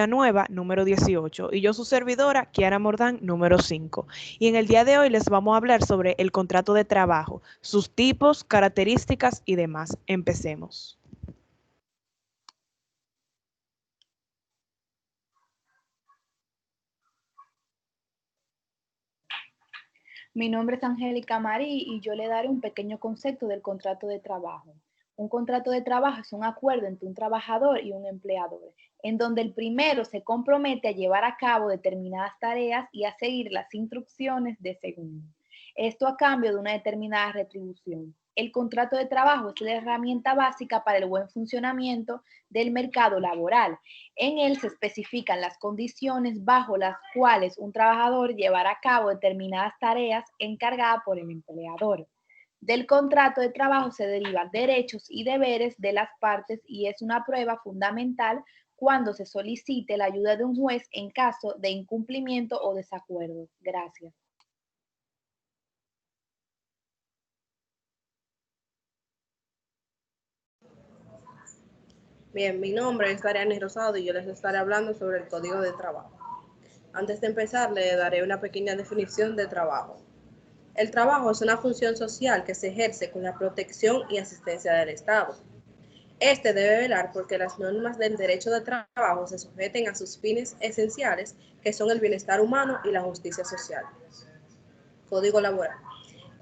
Nueva, número 18, y yo su servidora, Kiara Mordán, número 5. Y en el día de hoy les vamos a hablar sobre el contrato de trabajo, sus tipos, características y demás. Empecemos. Mi nombre es Angélica Marí y yo le daré un pequeño concepto del contrato de trabajo. Un contrato de trabajo es un acuerdo entre un trabajador y un empleador, en donde el primero se compromete a llevar a cabo determinadas tareas y a seguir las instrucciones de segundo. Esto a cambio de una determinada retribución. El contrato de trabajo es la herramienta básica para el buen funcionamiento del mercado laboral. En él se especifican las condiciones bajo las cuales un trabajador llevará a cabo determinadas tareas encargadas por el empleador. Del contrato de trabajo se derivan derechos y deberes de las partes y es una prueba fundamental cuando se solicite la ayuda de un juez en caso de incumplimiento o desacuerdo. Gracias. Bien, mi nombre es Dariani Rosado y yo les estaré hablando sobre el Código de Trabajo. Antes de empezar, le daré una pequeña definición de trabajo. El trabajo es una función social que se ejerce con la protección y asistencia del Estado. Este debe velar porque las normas del derecho de trabajo se sujeten a sus fines esenciales, que son el bienestar humano y la justicia social. Código laboral.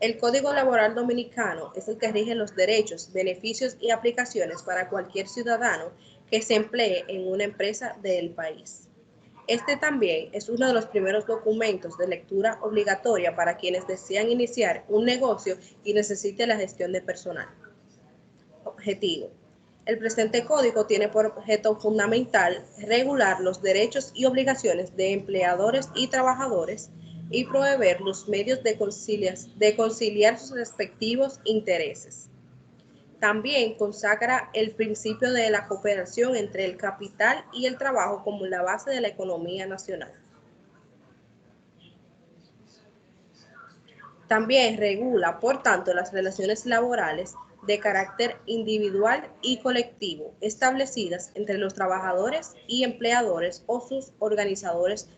El Código Laboral Dominicano es el que rige los derechos, beneficios y aplicaciones para cualquier ciudadano que se emplee en una empresa del país. Este también es uno de los primeros documentos de lectura obligatoria para quienes desean iniciar un negocio y necesiten la gestión de personal. Objetivo. El presente código tiene por objeto fundamental regular los derechos y obligaciones de empleadores y trabajadores y proveer los medios de conciliar sus respectivos intereses. También consagra el principio de la cooperación entre el capital y el trabajo como la base de la economía nacional. También regula, por tanto, las relaciones laborales de carácter individual y colectivo establecidas entre los trabajadores y empleadores o sus organizadores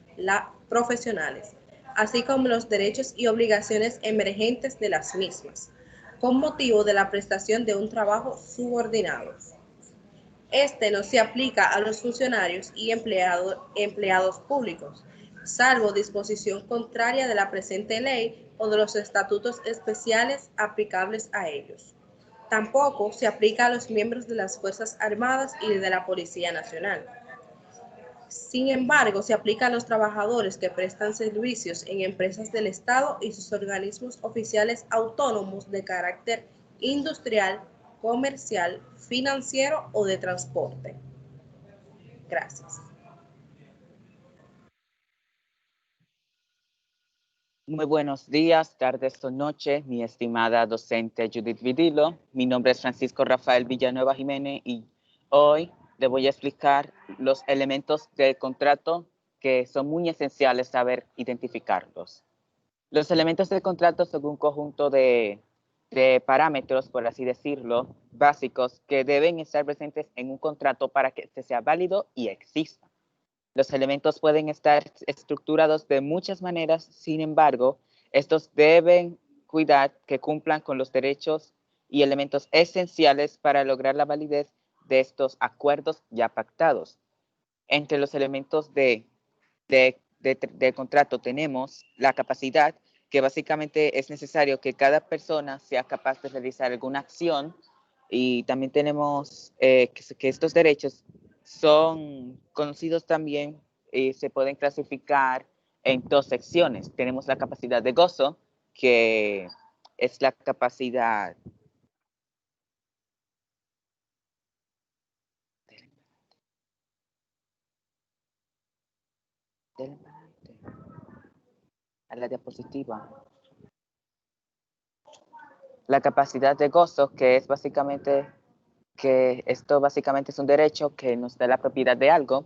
profesionales, así como los derechos y obligaciones emergentes de las mismas, con motivo de la prestación de un trabajo subordinado. Este no se aplica a los funcionarios y empleados públicos, salvo disposición contraria de la presente ley o de los estatutos especiales aplicables a ellos. Tampoco se aplica a los miembros de las Fuerzas Armadas y de la Policía Nacional. Sin embargo, se aplica a los trabajadores que prestan servicios en empresas del Estado y sus organismos oficiales autónomos de carácter industrial, comercial, financiero o de transporte. Gracias. Muy buenos días, tardes o noches, mi estimada docente Judith Vidilo. Mi nombre es Francisco Rafael Villanueva Jiménez y hoy le voy a explicar los elementos del contrato que son muy esenciales saber identificarlos. Los elementos del contrato son un conjunto de parámetros, por así decirlo, básicos que deben estar presentes en un contrato para que este sea válido y exista. Los elementos pueden estar estructurados de muchas maneras, sin embargo, estos deben cuidar que cumplan con los derechos y elementos esenciales para lograr la validez de estos acuerdos ya pactados. Entre los elementos del contrato tenemos la capacidad, que básicamente es necesario que cada persona sea capaz de realizar alguna acción, y también tenemos que estos derechos son conocidos también y se pueden clasificar en dos secciones. Tenemos la capacidad de gozo, que es la capacidad a la diapositiva. La capacidad de gozo, que es básicamente que esto básicamente es un derecho que nos da la propiedad de algo.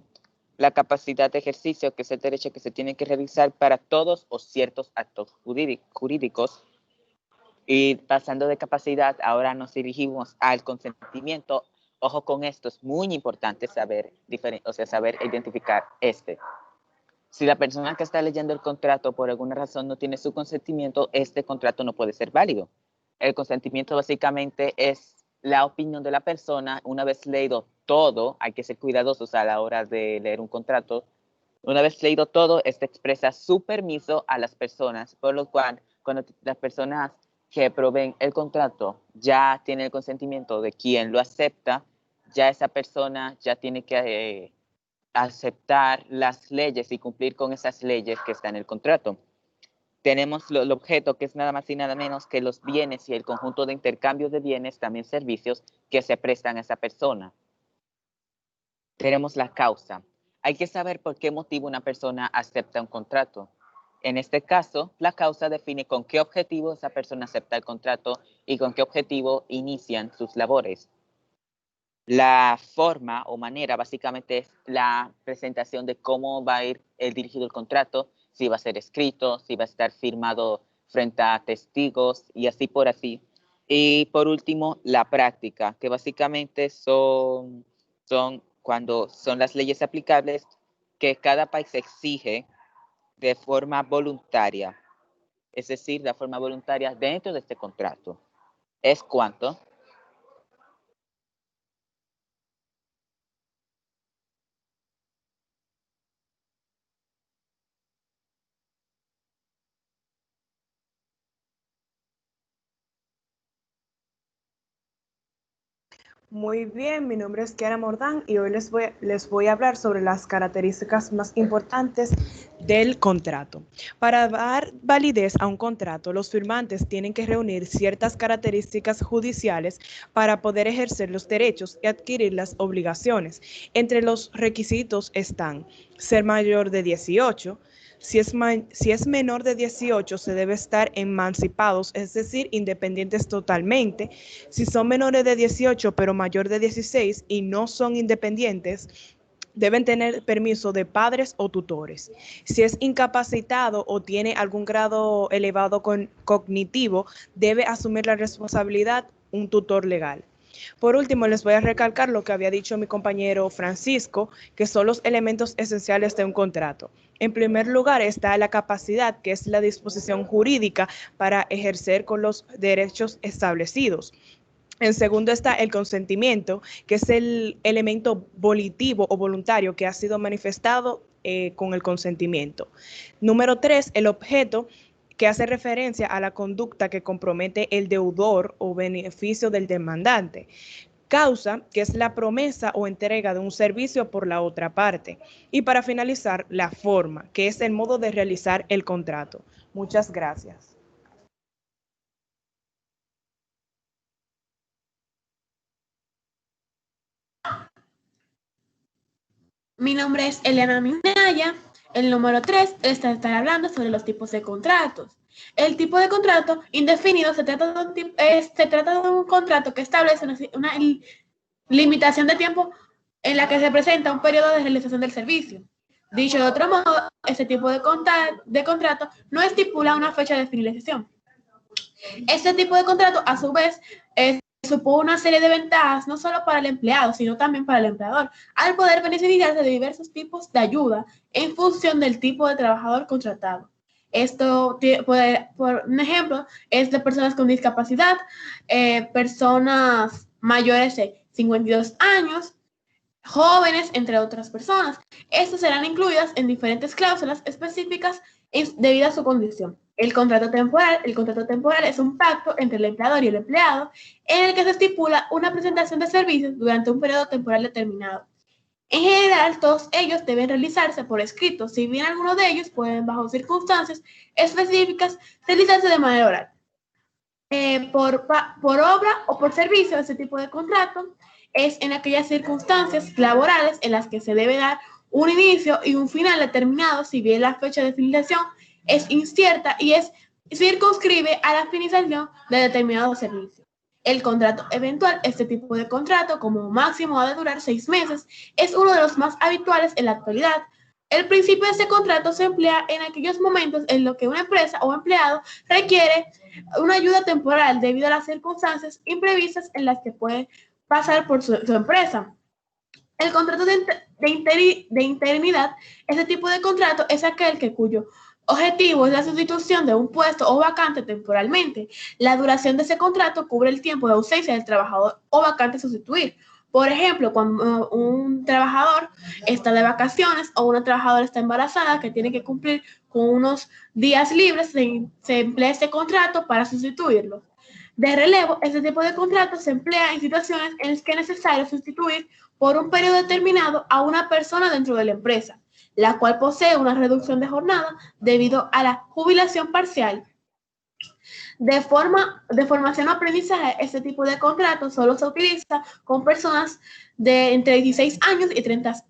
La capacidad de ejercicio, que es el derecho que se tiene que realizar para todos o ciertos actos jurídicos. Y pasando de capacidad, ahora nos dirigimos al consentimiento Ojo con esto, es muy importante saber identificar este. Si la persona que está leyendo el contrato por alguna razón no tiene su consentimiento, este contrato no puede ser válido. El consentimiento básicamente es la opinión de la persona. Una vez leído todo, hay que ser cuidadosos a la hora de leer un contrato. Una vez leído todo, este expresa su permiso a las personas, por lo cual cuando las personas que proveen el contrato ya tienen el consentimiento de quien lo acepta, ya esa persona ya tiene que aceptar las leyes y cumplir con esas leyes que están en el contrato. Tenemos el objeto, que es nada más y nada menos que los bienes y el conjunto de intercambio de bienes, también servicios, que se prestan a esa persona. Tenemos la causa. Hay que saber por qué motivo una persona acepta un contrato. En este caso, la causa define con qué objetivo esa persona acepta el contrato y con qué objetivo inician sus labores. La forma o manera básicamente es la presentación de cómo va a ir dirigido el contrato, si va a ser escrito, si va a estar firmado frente a testigos y así por así. Y por último, la práctica, que básicamente son cuando son las leyes aplicables que cada país exige de forma voluntaria, es decir, la forma voluntaria dentro de este contrato. ¿Es cuánto? Muy bien, mi nombre es Kiara Mordán y hoy les voy a hablar sobre las características más importantes del contrato. Para dar validez a un contrato, los firmantes tienen que reunir ciertas características judiciales para poder ejercer los derechos y adquirir las obligaciones. Entre los requisitos están ser mayor de 18, si es menor de 18, se debe estar emancipados, es decir, independientes totalmente. Si son menores de 18, pero mayor de 16 y no son independientes, deben tener permiso de padres o tutores. Si es incapacitado o tiene algún grado elevado cognitivo, debe asumir la responsabilidad un tutor legal. Por último, les voy a recalcar lo que había dicho mi compañero Francisco, que son los elementos esenciales de un contrato. En primer lugar está la capacidad, que es la disposición jurídica para ejercer con los derechos establecidos. En segundo está el consentimiento, que es el elemento volitivo o voluntario que ha sido manifestado con el consentimiento. Número 3, el objeto, que hace referencia a la conducta que compromete el deudor o beneficio del demandante. Causa, que es la promesa o entrega de un servicio por la otra parte. Y para finalizar, la forma, que es el modo de realizar el contrato. Muchas gracias. Mi nombre es Eliana Minaya. El número 3 está estar hablando sobre los tipos de contratos. El tipo de contrato indefinido se trata de un contrato que establece una limitación de tiempo en la que se presenta un periodo de realización del servicio. Dicho de otro modo, este tipo de contrato no estipula una fecha de finalización. Este tipo de contrato, a su vez, supone una serie de ventajas no solo para el empleado, sino también para el empleador, al poder beneficiarse de diversos tipos de ayuda en función del tipo de trabajador contratado. Esto, por un ejemplo, es de personas con discapacidad, personas mayores de 52 años, jóvenes, entre otras personas. Estas serán incluidas en diferentes cláusulas específicas debido a su condición. El contrato temporal es un pacto entre el empleador y el empleado en el que se estipula una presentación de servicios durante un periodo temporal determinado. En general, todos ellos deben realizarse por escrito, si bien algunos de ellos pueden, bajo circunstancias específicas, realizarse de manera oral. Por obra o por servicio, este tipo de contrato es en aquellas circunstancias laborales en las que se debe dar un inicio y un final determinado, si bien la fecha de finalización es incierta y circunscribe a la finalización de determinado servicio. El contrato eventual, este tipo de contrato, como máximo ha de durar 6 meses, es uno de los más habituales en la actualidad. El principio de este contrato se emplea en aquellos momentos en los que una empresa o empleado requiere una ayuda temporal debido a las circunstancias imprevistas en las que puede pasar por su empresa. El contrato de interinidad, ese tipo de contrato es aquel cuyo objetivo es la sustitución de un puesto o vacante temporalmente. La duración de ese contrato cubre el tiempo de ausencia del trabajador o vacante a sustituir. Por ejemplo, cuando un trabajador está de vacaciones o una trabajadora está embarazada que tiene que cumplir con unos días libres, se emplea este contrato para sustituirlo. De relevo, este tipo de contrato se emplea en situaciones en las que es necesario sustituir por un periodo determinado a una persona dentro de la empresa, la cual posee una reducción de jornada debido a la jubilación parcial. De formación o aprendizaje, este tipo de contrato solo se utiliza con personas de entre 16 años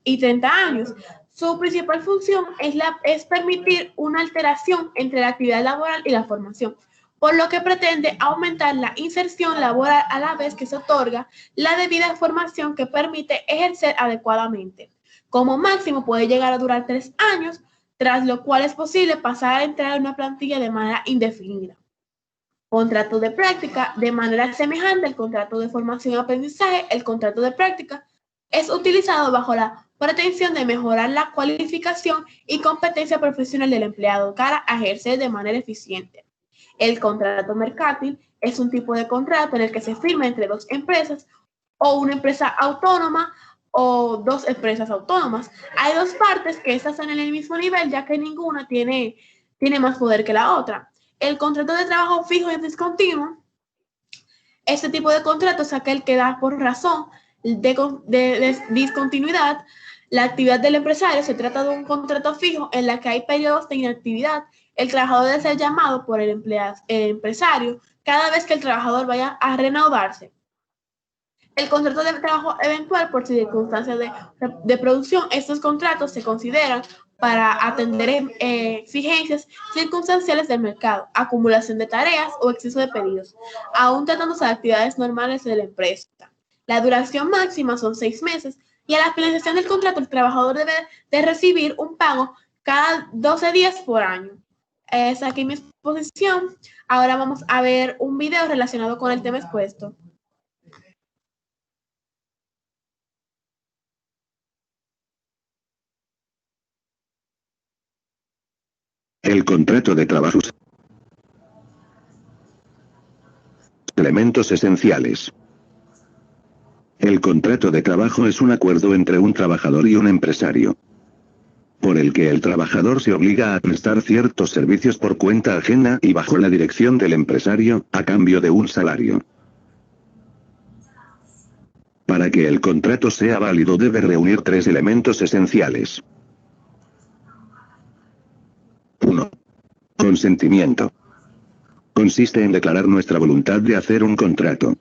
y 30 años. Su principal función es permitir una alteración entre la actividad laboral y la formación, por lo que pretende aumentar la inserción laboral a la vez que se otorga la debida formación que permite ejercer adecuadamente. Como máximo puede llegar a durar 3 años, tras lo cual es posible pasar a entrar en una plantilla de manera indefinida. Contrato de práctica, de manera semejante al contrato de formación y aprendizaje, el contrato de práctica es utilizado bajo la pretensión de mejorar la cualificación y competencia profesional del empleado cara a ejercer de manera eficiente. El contrato mercantil es un tipo de contrato en el que se firma entre dos empresas o una empresa autónoma o dos empresas autónomas. Hay dos partes que están en el mismo nivel, ya que ninguna tiene más poder que la otra. El contrato de trabajo fijo y discontinuo, este tipo de contrato es aquel que da por razón de discontinuidad la actividad del empresario. Se trata de un contrato fijo en la que hay periodos de inactividad. El trabajador debe ser llamado por el empresario cada vez que el trabajador vaya a reanudarse. El contrato de trabajo eventual por circunstancias de producción, estos contratos se consideran para atender exigencias circunstanciales del mercado, acumulación de tareas o exceso de pedidos, aún tratándose de actividades normales de la empresa. La duración máxima son 6 meses y a la finalización del contrato el trabajador debe de recibir un pago cada 12 días por año. Es aquí mi exposición. Ahora vamos a ver un video relacionado con el tema expuesto. El contrato de trabajo. Elementos esenciales. El contrato de trabajo es un acuerdo entre un trabajador y un empresario, por el que el trabajador se obliga a prestar ciertos servicios por cuenta ajena y bajo la dirección del empresario, a cambio de un salario. Para que el contrato sea válido debe reunir 3 elementos esenciales. 1. Consentimiento. Consiste en declarar nuestra voluntad de hacer un contrato.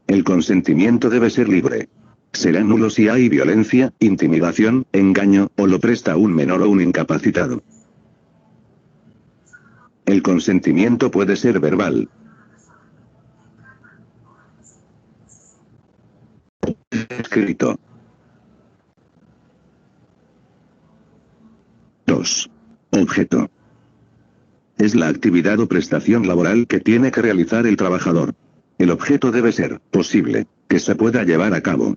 El consentimiento debe ser libre. Será nulo si hay violencia, intimidación, engaño, o lo presta un menor o un incapacitado. El consentimiento puede ser verbal. Escrito. 2. Objeto. Es la actividad o prestación laboral que tiene que realizar el trabajador. El objeto debe ser posible, que se pueda llevar a cabo.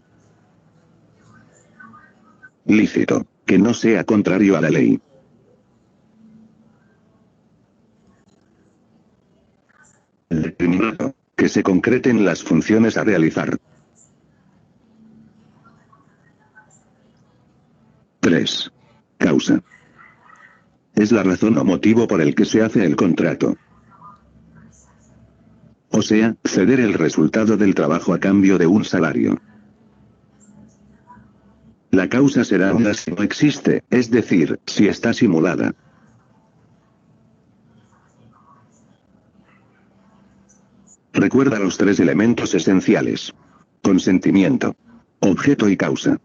Lícito, que no sea contrario a la ley. Determinado, que se concreten las funciones a realizar. 3. Causa. Es la razón o motivo por el que se hace el contrato. O sea, ceder el resultado del trabajo a cambio de un salario. La causa será nula si no existe, es decir, si está simulada. Recuerda los 3 elementos esenciales: consentimiento, objeto y causa.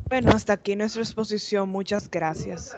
Bueno, hasta aquí nuestra exposición. Muchas gracias.